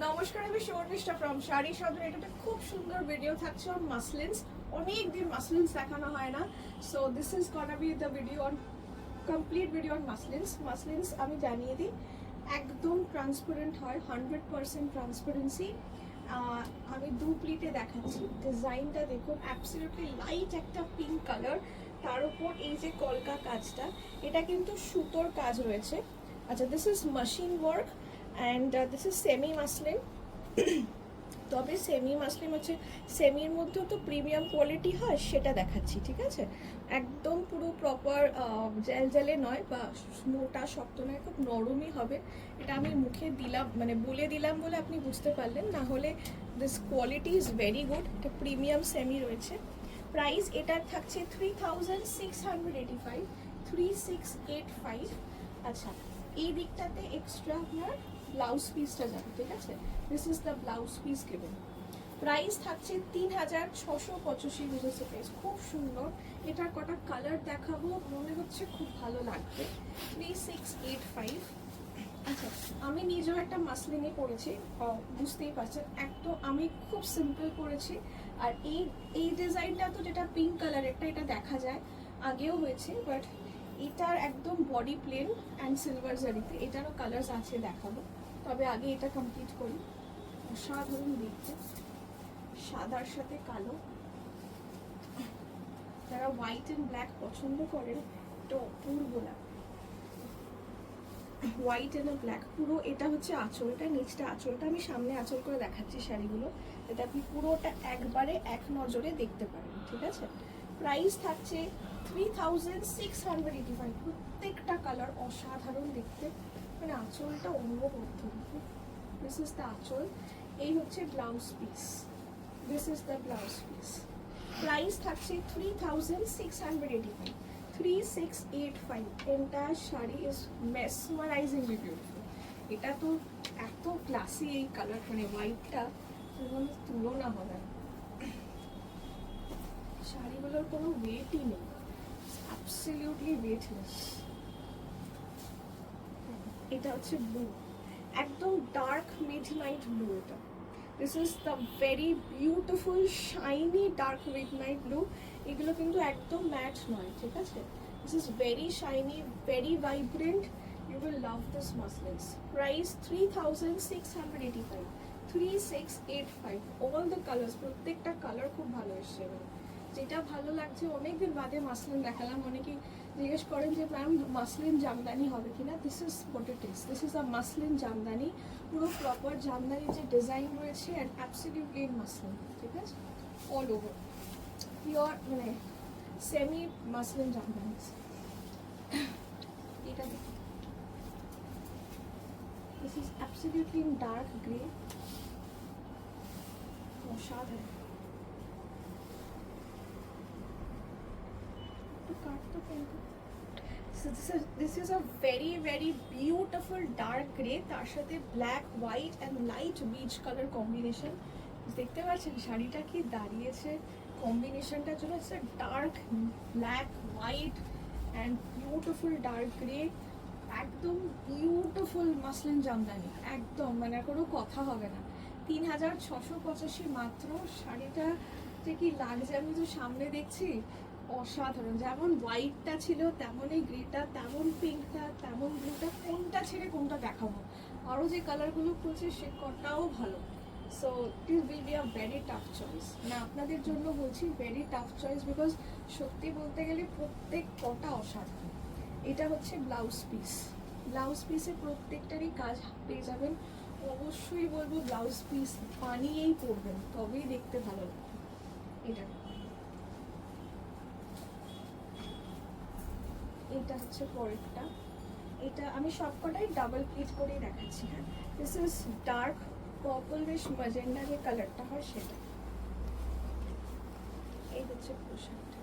নমস্কার, আমি শর্মিষ্ঠা ফ্রম শাড়ি সাধন। এটা খুব সুন্দর ভিডিও থাকছে অন মাসলিনস। অনেক দিন মাসলিনস দেখানো হয় না, so this is gonna be the video on complete video on muslins. Muslins আমি জানিয়ে দিই, একদম ট্রান্সপারেন্ট হয়, 100% ট্রান্সপারেন্সি। আমি দু প্লিটে দেখাচ্ছি। ডিজাইনটা দেখুন, অ্যাবসলিউটলি লাইট একটা পিঙ্ক কালার, তার উপর এই যে কলকা কাজটা, এটা কিন্তু সুতোর কাজ রয়েছে। আচ্ছা, this is machine work and this is semi muslin. তবে সেমি মাসলিন হচ্ছে, সেমির মধ্যেও তো প্রিমিয়াম কোয়ালিটি হয়, সেটা দেখাচ্ছি, ঠিক আছে? একদম পুরো প্রপার জেলে নয় বা মোটা শক্ত নয়, খুব নরমই হবে। এটা আমি মুখে দিলাম, মানে বলে দিলাম বলে আপনি বুঝতে পারলেন, না হলে this quality is very good. এটা প্রিমিয়াম সেমি রয়েছে। প্রাইস এটার থাকছে 3685, 3685। আচ্ছা, এই দিকটাতে এক্সট্রা আপনার ব্লাউজ পিসটা যাবে, ঠিক আছে? This is the blouse piece given. Price থাকছে 3685 বুঝেছে প্রাইস। খুব সুন্দর। এটার কটা কালার দেখাবো, মনে হচ্ছে খুব ভালো লাগবে। 3685। আচ্ছা, আমি নিজেও একটা মাসলিনে পরেছি, বুঝতেই পারছেন। একদম আমি খুব সিম্পল পরেছি। আর এই ডিজাইনটা তো যেটা পিঙ্ক কালারেরটা, এটা দেখা যায় আগেও হয়েছে, বাট এটার একদম বডি প্লেন অ্যান্ড সিলভার জারিতে। এটারও কালার্স আছে, দেখাবো। তবে আগে এটা কমপ্লিট করি। অসাধারণ দেখতে, সাদার সাথে কালো। যারা হোয়াইট অ্যান্ড ব্ল্যাক পছন্দ করেন, এটা অপূর্ব লাগে। হোয়াইট অ্যান্ড ব্ল্যাক পুরো। এটা হচ্ছে আঁচলটা, নিচটা আঁচলটা আমি সামনে আঁচল করে দেখাচ্ছি শাড়িগুলো, এটা আপনি পুরোটা একবারে এক নজরে দেখতে পারেন, ঠিক আছে? প্রাইস থাকছে 3685। প্রত্যেকটা কালার অসাধারণ দেখতে, মানে আঁচলটা অন্যবদ্ধ। দিস ইজ দ্য আঁচল, এই হচ্ছে blouse piece. This is the blouse piece. Price থাকছে 3685, 3685। Entire sari is mesmerisingly beautiful. এটা তো এত ক্লাসি, এই কালার, মানে হোয়াইটটা কোনো তুলনা হবে না। শাড়িগুলোর কোনো ওয়েটই নেই, অ্যাবসলিউটলি ওয়েটলেস। এটা হচ্ছে ব্লু, একদম ডার্ক মিডনাইট ব্লু। এটা this is the very beautiful shiny dark midnight blue. এগুলো কিন্তু একদম ম্যাট নয়, ঠিক আছে? This is very shiny, very vibrant. You will love this muslins. Price 3685, 3685। All the colours, প্রত্যেকটা কালার খুব ভালো এসছে। যেটা ভালো লাগছে, অনেকদিন বাদে মাসলিন দেখালাম। অনেকেই জিজ্ঞেস করেন যে ম্যাম মাসলিন জামদানি হবে কিনা। This is what it is. This is a muslin Jamdani, পুরো প্রপার জামদানি যে ডিজাইন রয়েছে, অ্যান্ড অ্যাবসলিউটলি মাসলিন, ঠিক আছে? অল ওভার পিওর, মানে সেমি মাসলিন জামদানি। এটা দেখুন, this is absolutely in dark grey. অসাধারণ। So this is a very very beautiful dark grey, তার সাথে black, white and light beach colour combination. দেখতে পাচ্ছেন শাড়িটা কি দাঁড়িয়েছে কম্বিনেশনটার জন্য। It's dark black, white and beautiful dark grey. একদম বিউটিফুল মাসলিন জামদানি, একদম মানে কোনো কথা হবে না। 3685 মাত্র। শাড়িটা যে কি লাগছে, আমি তো সামনে দেখছি, অসাধারণ। যেমন হোয়াইটটা ছিল, তেমনই গ্রেটা, তেমন পিঙ্কটা, তেমন ব্লুটা। কোনটা ছেড়ে কোনটা দেখাবো? আরও যে কালারগুলো খুলছে সে কটাও ভালো। So this will be a very tough choice. মানে আপনাদের জন্য বলছি ভেরি টাফ চয়েস, বিকজ সত্যি বলতে গেলে প্রত্যেক কটা অসাধারণ। এটা হচ্ছে ব্লাউজ পিস। ব্লাউজ পিসে প্রত্যেকটারই কাজ পেয়ে যাবেন। অবশ্যই বলবো ব্লাউজ পিস বানিয়েই পরবেন, তবেই দেখতে ভালো লাগবে। এটা হচ্ছে পরেরটা। এটা আমি সবকটাই ডাবল প্লিট করেই দেখাচ্ছি। হ্যাঁ, this is dark purplish magenta, যে কালারটা হয় সেটা। এই হচ্ছে পোশাকটা।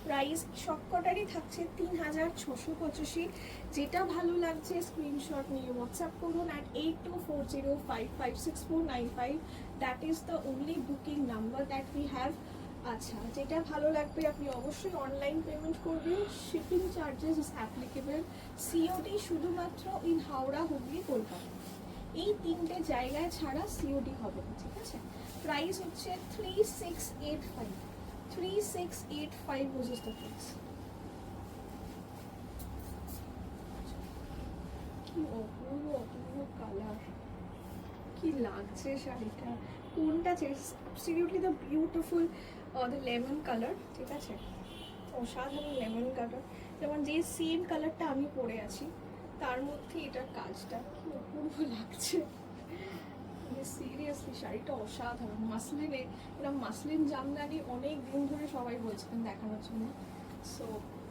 প্রাইস সবকটারই থাকছে 3685। যেটা ভালো লাগছে স্ক্রিনশট নিয়ে হোয়াটসঅ্যাপ করুন at 8240556495। That is the only booking number that we have. আচ্ছা, যেটা ভালো লাগবে আপনি অবশ্যই অনলাইন পেমেন্ট করবেন। Shipping charges is applicable. COD শুধুমাত্র ইন হাওড়া, হুগলি, কলকাতা। এই তিনটে জায়গায় ছাড়া সিওডি হবে না, ঠিক আছে? প্রাইস হচ্ছে 3685, 3685 was the price. কি অপূর্ব অপূর্ব কালার, কি লাগছে শাড়িটা, কোনটা absolutely the beautiful the lemon colour, ঠিক আছে? অসাধারণ লেমন কালার, যেমন যে সেম কালারটা আমি পরে আছি তার মধ্যে এটার কাজটা কি অপূর্ব লাগছে। সিরিয়াসলি শাড়িটা অসাধারণ, মাসলিনে, এটা মাসলিন জামদানি অনেক দিন ধরে সবাই বলছিলেন দেখানোর জন্য। সো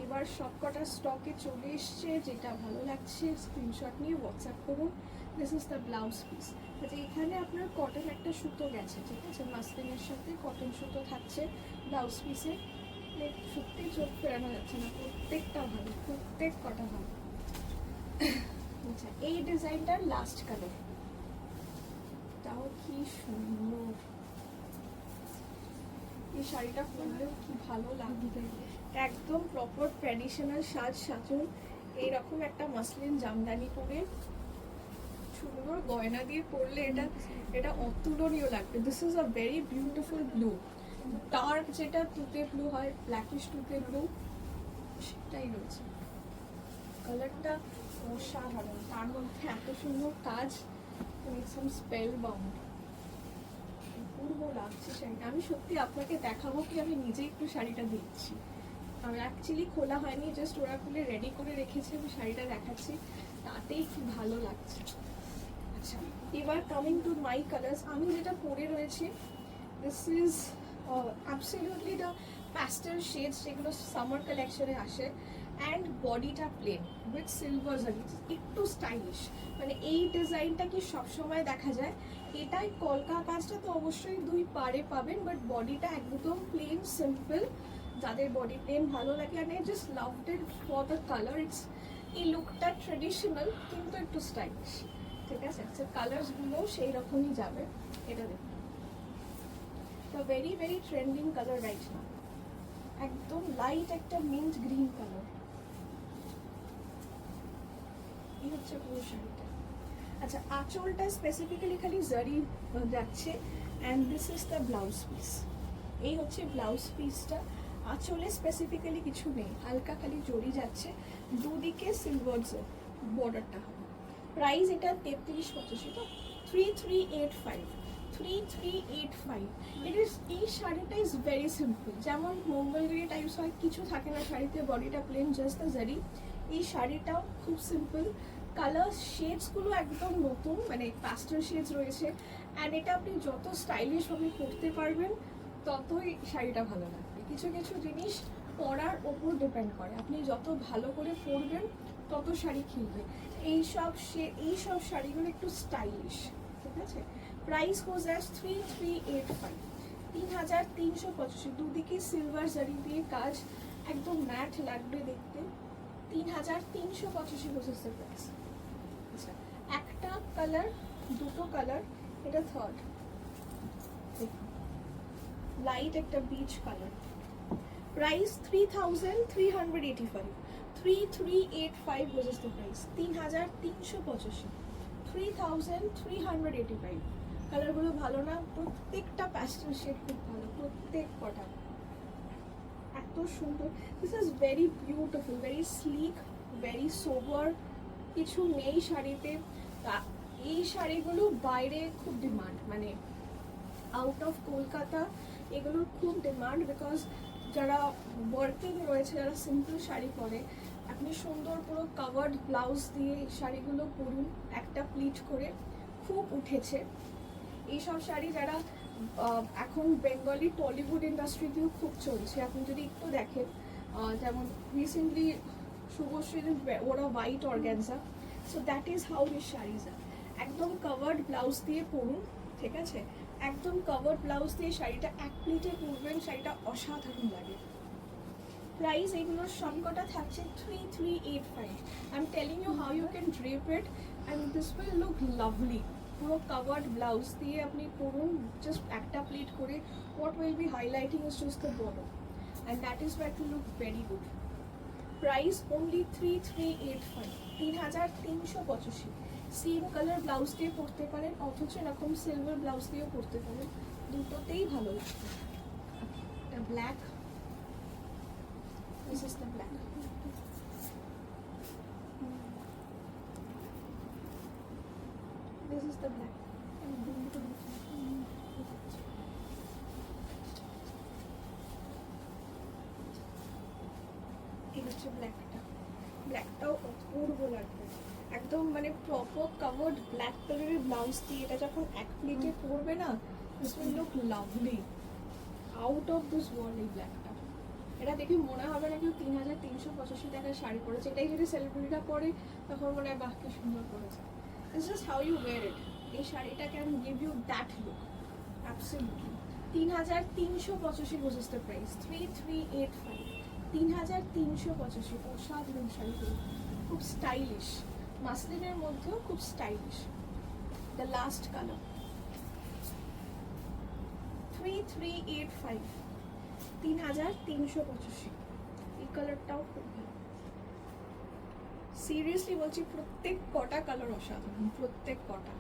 এবার সবকটা স্টকে চলে এসছে, যেটা ভালো লাগছে স্ক্রিনশট নিয়ে হোয়াটসঅ্যাপ করুন। This is the blouse piece. আচ্ছা, এখানে আপনার কটন একটা সুতো গেছে, ঠিক আছে? মাসলিনের সাথে কটন সুতো থাকছে ব্লাউজ পিসে। সত্যি চোখ ফেরানো যাচ্ছে না, প্রত্যেকটা ভালো, প্রত্যেক কটা ভালো। আচ্ছা, এই ডিজাইনটার লাস্ট কালার, তাও কি সুন্দর, এই শাড়িটা পরলেও কি ভালো লাগবে, একদম প্রপার ট্র্যাডিশনাল সাজ সাজুন এইরকম একটা মাসলিন জামদানি পরে সুন্দর গয়না দিয়ে পরলে এটা অতুলনীয় লাগবে। This is a very beautiful blue, dark যেটা তুতে ব্লু হয়, ব্ল্যাকিশ তুতে ব্লু, সেটাই রয়েছে। কালারটা অসাধারণ, তার মধ্যে এত সুন্দর কাজ, স্পেল বাউন্ড, অপূর্ব লাগছে শাড়িটা। আমি সত্যি আপনাকে দেখাবো কি, আমি নিজে একটু শাড়িটা দেখছি, আমি অ্যাকচুয়ালি খোলা হয়নি, জাস্ট ওরা খুলে রেডি করে রেখেছে, আমি শাড়িটা দেখাচ্ছি, তাতেই কি ভালো লাগছে। আচ্ছা, এবার কামিং টু মাই কালার্স, আমি যেটা পরে রয়েছি, this is absolutely the pastel shades, যেগুলো সামার কালেকশনে আসে, অ্যান্ড বডিটা প্লেন উইথ সিলভার জারি, একটু স্টাইলিশ, মানে এই ডিজাইনটা কি সবসময় দেখা যায়? এটাই কলকা কাজটা তো অবশ্যই দুই পারে পাবেন, বাট বডিটা একদম প্লেন সিম্পল। যাদের বডি প্লেন ভালো লাগে, and I just loved it for the colour, it's, এই লুকটা ট্রেডিশনাল কিন্তু একটু স্টাইলিশ, ঠিক আছে? কালার্সগুলো সেই রকমই যাবে। এটা দেখুন, the very very trending colour right now, একদম লাইট একটা মিন্ট গ্রিন কালার। এই হচ্ছে পুরো শাড়িটা। আচ্ছা, আঁচলটা স্পেসিফিক্যালি খালি জারি যাচ্ছে, and this is the blouse piece. এই হচ্ছে ব্লাউজ পিসটা, আঁচলে স্পেসিফিক্যালি কিছু নেই, হালকা খালি জড়ি যাচ্ছে, দুদিকে সিলভার বর্ডারটা হবে। প্রাইস এটা 3385, তো 3385, 3385। এই শাড়িটা ইজ ভেরি সিম্পল, যেমন মঙ্গলগিরি টাইপস হয়, কিছু থাকে না শাড়িতে, বডিটা প্লেন, জাস্ট দ্য জারি। এই শাড়িটাও খুব সিম্পল, কালার শেডসগুলো একদম নতুন, মানে প্যাস্টেল শেডস রয়েছে, অ্যান্ড এটা আপনি যত স্টাইলিশভাবে পরতে পারবেন ততই শাড়িটা ভালো লাগবে। কিছু কিছু জিনিস পরার ওপর ডিপেন্ড করে, আপনি যত ভালো করে পরবেন তত শাড়ি কিনবে। এইসব শাড়িগুলো একটু স্টাইলিশ, ঠিক আছে? প্রাইস গোজ অ্যাজ 3385, 3385, দুদিকে সিলভার জারি দিয়ে কাজ, একদম ম্যাট লাগবে দেখতে, 3385 হচ্ছে প্রাইস। আচ্ছা, একটা কালার, দুটো কালার, এটা থার্ড, দেখুন লাইট একটা beach colour. Price 3385, 3385 was the price, 3385, 3385। কালারগুলো ভালো না? প্রত্যেকটা প্যাস্টেল শেড খুব ভালো, প্রত্যেক কটা এত সুন্দর। This is very beautiful, very sleek, very sober, কিছু নেই শাড়িতে। এই শাড়িগুলো বাইরে খুব ডিমান্ড, মানে আউট অফ কলকাতা এগুলোর খুব ডিমান্ড, বিকজ যারা ওয়ার্কিং রয়েছে, যারা সিম্পল শাড়ি পরে, আপনি সুন্দর পুরো কাভার্ড ব্লাউজ দিয়ে এই শাড়িগুলো পরুন, একটা প্লিট করে, খুব উঠেছে এইসব শাড়ি। যারা এখন বেঙ্গলি টলিউড ইন্ডাস্ট্রিতেও খুব চলছে, আপনি যদি একটু দেখেন, যেমন রিসেন্টলি শুভশ্রী ওরা white organza, so that is how this saris are. একদম কাভার্ড ব্লাউজ দিয়ে পরুন, ঠিক আছে? একদম কাভার্ড ব্লাউজ দিয়ে শাড়িটা এক প্লিটে পরবেন, শাড়িটা অসাধারণ লাগে। প্রাইস এগুলোর সবকটা থাকছে 3385। I am telling you how you can drape it, and this will look lovely. পুরো কাভার্ড ব্লাউজ দিয়ে আপনি পরুন, জাস্ট একটা প্লিট করে, what will be highlighting is just the border, and that is what will look very good. Price only 3385, 3385। Same colour blouse দিয়ে পরতে পারেন, অথচ এরকম সিলভার ব্লাউজ দিয়েও পরতে পারেন, দুটোতেই ভালো লাগবে। এটা black, this is the black. This is the black. এই হচ্ছে ব্ল্যাকটা, ব্ল্যাকটাও অপূর্ব লাগবে, একদম মানে প্রপার কাভার্ড ব্ল্যাক কালারের ব্লাউজ দিয়ে এটা যখন এক প্লেটে পরবে না, this will look lovely, out of this world. এই ব্ল্যাকটা, এটা দেখে মনে হবে না কেউ 3385 টাকার শাড়ি পরেছে, এটাই যদি সেলিব্রিটিটা পরে তখন মনে হয় বাহ কি সুন্দর পরেছে। This is how you wear it. এই শাড়িটা can give you that look. Absolutely. 3385 was the price. 3385. 3385 অসাধারণ শাড়িগুলো, খুব স্টাইলিশ, মাসলিনের মধ্যেও খুব স্টাইলিশ। The last color. 3385. 3385। এই কালারটাও খুব ভালো। সিরিয়াসলি বলছি, প্রত্যেক কটা কালার অসাধারণ, প্রত্যেক কটা।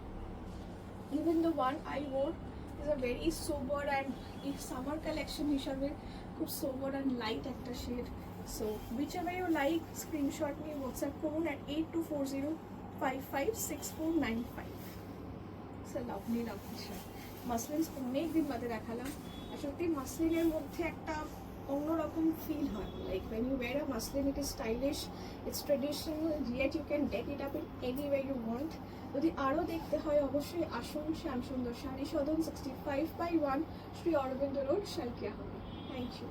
Even the one I wore is a very sober and এই সামার কালেকশন হিসাবে খুব সোবার অ্যান্ড লাইট একটা শেড। So whichever you like, screenshot নিয়ে হোয়াটসঅ্যাপ করুন at 8240556495। So lovely lovely shirt. Muslins অনেক দিন বাদে দেখালাম, আর সত্যি মাসলিনের মধ্যে একটা অন্যরকম ফিল হয়, like when you wear a muslin it is stylish, it's traditional, yet you can deck it up in any way you want. যদি আরও দেখতে হয় অবশ্যই আসুন Shyamsundar sari Sadan 65/1 Shri Aurobindo road, Salkia. Thank you.